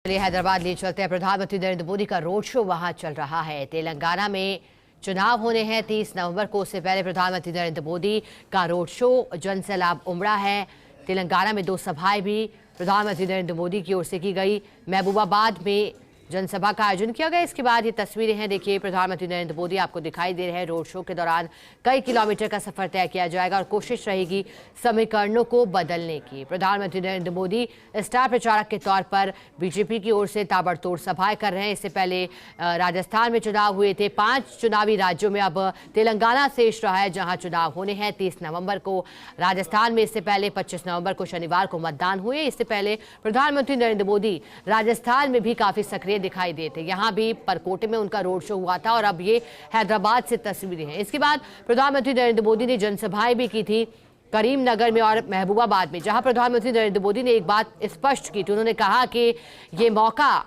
चलिए हैदराबाद ले चलते हैं। प्रधानमंत्री नरेंद्र मोदी का रोड शो वहां चल रहा है। तेलंगाना में चुनाव होने हैं 30 नवंबर को। उससे पहले प्रधानमंत्री नरेंद्र मोदी का रोड शो जनसैलाब उमड़ा है। तेलंगाना में 2 सभाएं भी प्रधानमंत्री नरेंद्र मोदी की ओर से की गई। महबूबाबाद में जनसभा का आयोजन किया गया। इसके बाद ये तस्वीरें हैं, देखिए प्रधानमंत्री नरेंद्र मोदी आपको दिखाई दे रहे हैं। रोड शो के दौरान कई किलोमीटर का सफर तय किया जाएगा और कोशिश रहेगी समीकरणों को बदलने की। प्रधानमंत्री नरेंद्र मोदी स्टार प्रचारक के तौर पर बीजेपी की ओर से ताबड़तोड़ सभाएं कर रहे हैं। इससे पहले राजस्थान में चुनाव हुए थे। 5 चुनावी राज्यों में अब तेलंगाना शेष रहा है जहां चुनाव होने हैं 30 नवंबर को। राजस्थान में इससे पहले 25 नवंबर को शनिवार को मतदान हुए। इससे पहले प्रधानमंत्री नरेंद्र मोदी राजस्थान में भी काफी सक्रिय दिखाई दिए थे। यहां भी परकोटे में उनका रोड शो हुआ था और अब ये हैदराबाद से तस्वीरें हैं। इसके बाद प्रधानमंत्री नरेंद्र मोदी ने जनसभाएं भी की थी करीमनगर में और महबूबाबाद में, जहां प्रधानमंत्री नरेंद्र मोदी ने एक बात स्पष्ट की थी। उन्होंने कहा कि ये मौका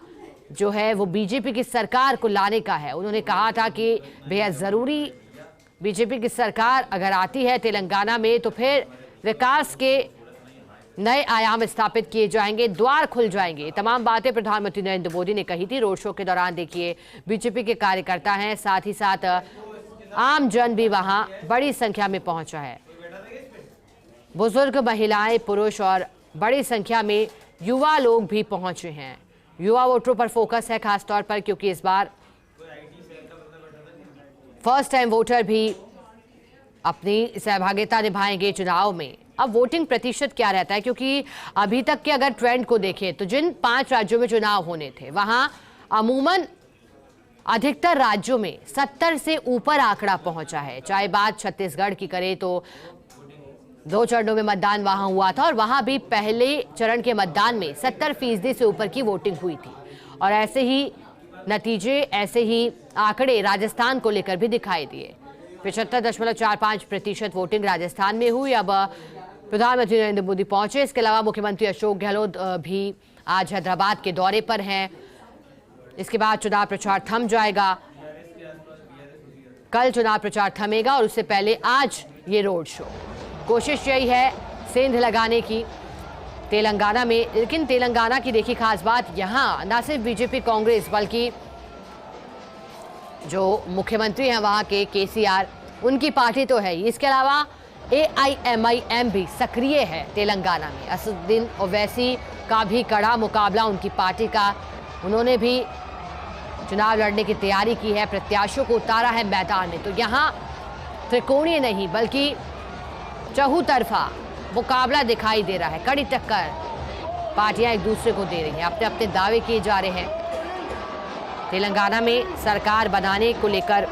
जो है वो बीजेपी की सरकार को लाने का है। उन्होंने कहा था कि बेहद जरूरी बीजेपी की सरकार अगर आती है तेलंगाना में तो फिर विकास के नए आयाम स्थापित किए जाएंगे, द्वार खुल जाएंगे। तमाम बातें प्रधानमंत्री नरेंद्र मोदी ने कही थी रोड शो के दौरान। देखिए बीजेपी के कार्यकर्ता हैं, साथ ही साथ आम जन भी वहां बड़ी संख्या में पहुंचा है। बुजुर्ग, महिलाएं, पुरुष और बड़ी संख्या में युवा लोग भी पहुंचे हैं। युवा वोटरों पर फोकस है खासतौर पर, क्योंकि इस बार फर्स्ट टाइम वोटर भी अपनी सहभागिता निभाएंगे चुनाव में। अब वोटिंग प्रतिशत क्या रहता है, क्योंकि अभी तक के अगर ट्रेंड को देखें तो जिन 5 राज्यों में चुनाव होने थे वहां अमूमन अधिकतर राज्यों में 70 से ऊपर आंकड़ा पहुंचा है। चाहे बात छत्तीसगढ़ की करें तो 2 चरणों में मतदान वहां हुआ था और वहां भी पहले चरण के मतदान में 70% से ऊपर की वोटिंग हुई थी। और ऐसे ही नतीजे, ऐसे ही आंकड़े राजस्थान को लेकर भी दिखाई दिए। 75.45% वोटिंग राजस्थान में हुई। अब प्रधानमंत्री नरेंद्र मोदी पहुंचे। इसके अलावा मुख्यमंत्री अशोक गहलोत भी आज हैदराबाद के दौरे पर हैं। इसके बाद चुनाव प्रचार थम जाएगा। कल चुनाव प्रचार थमेगा और उससे पहले आज ये रोड शो। कोशिश यही है सेंध लगाने की तेलंगाना में। लेकिन तेलंगाना की देखिए खास बात, यहाँ ना सिर्फ बीजेपी कांग्रेस बल्कि जो मुख्यमंत्री हैं वहाँ के केसीआर, उनकी पार्टी तो है ही। इसके अलावा AIMIM भी सक्रिय है तेलंगाना में। असदुद्दीन ओवैसी का भी कड़ा मुकाबला उनकी पार्टी का। उन्होंने भी चुनाव लड़ने की तैयारी की है, प्रत्याशियों को उतारा है मैदान में। तो यहाँ त्रिकोणीय नहीं बल्कि चहुतरफा मुकाबला दिखाई दे रहा है। कड़ी टक्कर पार्टियां एक दूसरे को दे रही हैं, अपने अपने दावे किए जा रहे हैं। तेलंगाना में सरकार बनाने को लेकर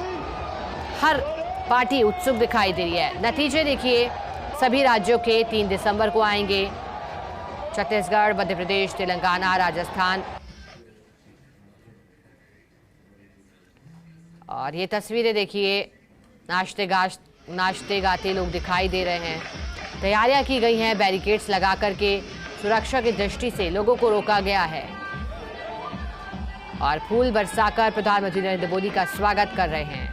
हर पार्टी उत्सुक दिखाई दे रही है। नतीजे देखिए सभी राज्यों के 3 दिसंबर को आएंगे। छत्तीसगढ़, मध्य प्रदेश, तेलंगाना, राजस्थान। और ये तस्वीरें देखिए, नाचते गाते लोग दिखाई दे रहे हैं। तैयारियां की गई हैं, बैरिकेड्स लगा करके सुरक्षा की दृष्टि से लोगों को रोका गया है और फूल बरसाकर प्रधानमंत्री नरेंद्र मोदी का स्वागत कर रहे हैं।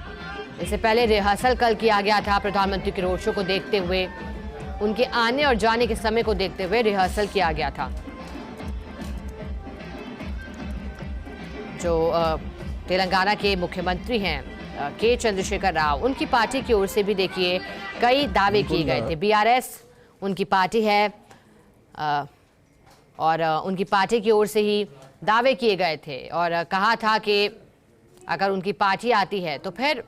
इससे पहले रिहर्सल कल किया गया था। प्रधानमंत्री के रोड शो को देखते हुए, उनके आने और जाने के समय को देखते हुए रिहर्सल किया गया था। जो तेलंगाना के मुख्यमंत्री हैं के चंद्रशेखर राव, उनकी पार्टी की ओर से भी देखिए कई दावे किए गए थे। BRS उनकी पार्टी है और उनकी पार्टी की ओर से ही दावे किए गए थे और कहा था कि अगर उनकी पार्टी आती है तो फिर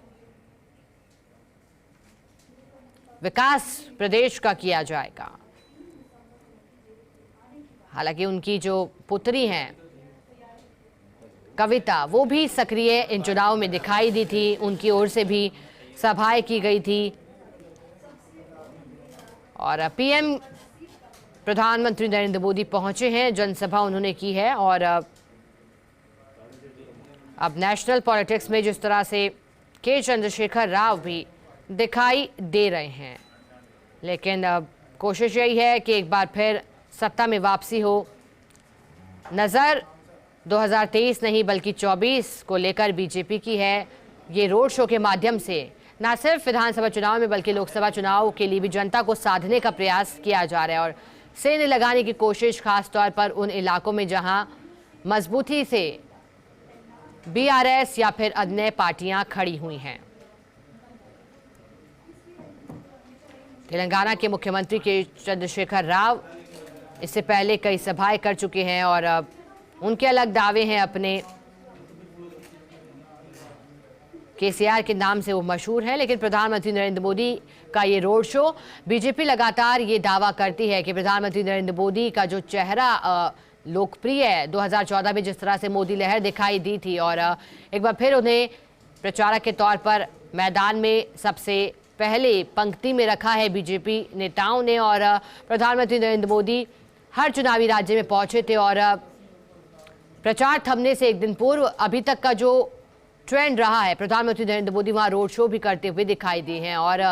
विकास प्रदेश का किया जाएगा। हालांकि उनकी जो पुत्री हैं कविता, वो भी सक्रिय इन चुनाव में दिखाई दी थी। उनकी ओर से भी सभाएं की गई थी और PM प्रधानमंत्री नरेंद्र मोदी पहुंचे हैं, जनसभा उन्होंने की है। और अब नेशनल पॉलिटिक्स में जिस तरह से के चंद्रशेखर राव भी दिखाई दे रहे हैं, लेकिन अब कोशिश यही है कि एक बार फिर सत्ता में वापसी हो। नज़र 2023 नहीं बल्कि 24 को लेकर बीजेपी की है। ये रोड शो के माध्यम से न सिर्फ विधानसभा चुनाव में बल्कि लोकसभा चुनाव के लिए भी जनता को साधने का प्रयास किया जा रहा है और सेंध लगाने की कोशिश खास तौर पर उन इलाकों में जहां मजबूती से बीआरएस या फिर अन्य पार्टियां खड़ी हुई हैं। तेलंगाना के मुख्यमंत्री के चंद्रशेखर राव इससे पहले कई सभाएं कर चुके हैं और उनके अलग दावे हैं। अपने केसीआर के नाम से वो मशहूर है, लेकिन प्रधानमंत्री नरेंद्र मोदी का ये रोड शो, बीजेपी लगातार ये दावा करती है कि प्रधानमंत्री नरेंद्र मोदी का जो चेहरा लोकप्रिय है, 2014 में जिस तरह से मोदी लहर दिखाई दी थी और एक बार फिर उन्हें प्रचारक के तौर पर मैदान में सबसे पहले पंक्ति में रखा है बीजेपी नेताओं ने। और प्रधानमंत्री नरेंद्र मोदी हर चुनावी राज्य में पहुंचे थे और प्रचार थमने से एक दिन पूर्व अभी तक का जो ट्रेंड रहा है, प्रधानमंत्री नरेंद्र मोदी वहां रोड शो भी करते हुए दिखाई दिए हैं। और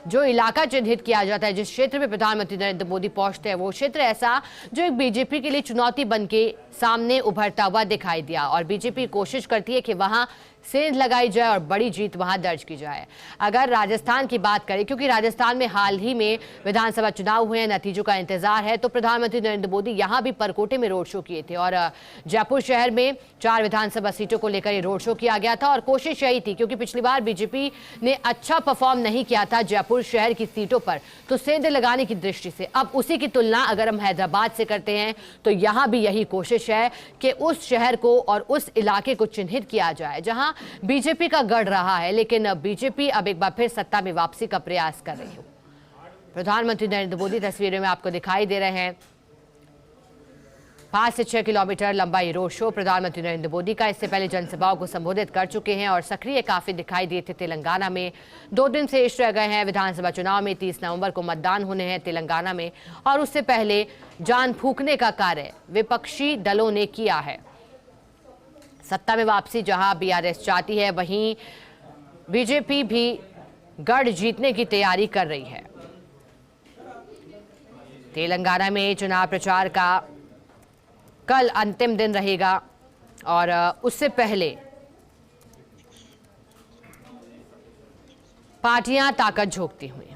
जो इलाका चिन्हित किया जाता है, जिस क्षेत्र में प्रधानमंत्री नरेंद्र मोदी पहुंचते हैं, वो क्षेत्र ऐसा जो एक बीजेपी के लिए चुनौती बन के सामने उभरता हुआ दिखाई दिया। और बीजेपी कोशिश करती है कि वहां सेंध लगाई जाए और बड़ी जीत वहां दर्ज की जाए। अगर राजस्थान की बात करें, क्योंकि राजस्थान में हाल ही में विधानसभा चुनाव हुए हैं, नतीजों का इंतजार है, तो प्रधानमंत्री नरेंद्र मोदी यहां भी परकोटे में रोड शो किए थे और जयपुर शहर में 4 विधानसभा सीटों को लेकर ये रोड शो किया गया था। और कोशिश यही थी, क्योंकि पिछली बार बीजेपी ने अच्छा परफॉर्म नहीं किया था जयपुर शहर की सीटों पर, तो सेंध लगाने की दृष्टि से अब उसी की तुलना अगर हम हैदराबाद से करते हैं तो यहां भी यही कोशिश है कि उस शहर को और उस इलाके को चिन्हित किया जाए जहां बीजेपी का गढ़ रहा है। लेकिन बीजेपी अब एक बार फिर सत्ता में वापसी का प्रयास कर रही है। प्रधानमंत्री नरेंद्र मोदी तस्वीरों में आपको दिखाई दे रहे हैं। 5 से 6 किलोमीटर लंबा ये रोड शो प्रधानमंत्री नरेंद्र मोदी का। इससे पहले जनसभाओं को संबोधित कर चुके हैं और सक्रिय काफी दिखाई दिए थे तेलंगाना में। 2 दिन शेष रह गए हैं विधानसभा चुनाव में। 30 नवंबर को मतदान होने हैं तेलंगाना में और उससे पहले जान फूंकने का कार्य विपक्षी दलों ने किया है। सत्ता में वापसी जहां बीआरएस चाहती है, वहीं बीजेपी भी गढ़ जीतने की तैयारी कर रही है। तेलंगाना में चुनाव प्रचार का कल अंतिम दिन रहेगा और उससे पहले पार्टियां ताकत झोंकती हुई।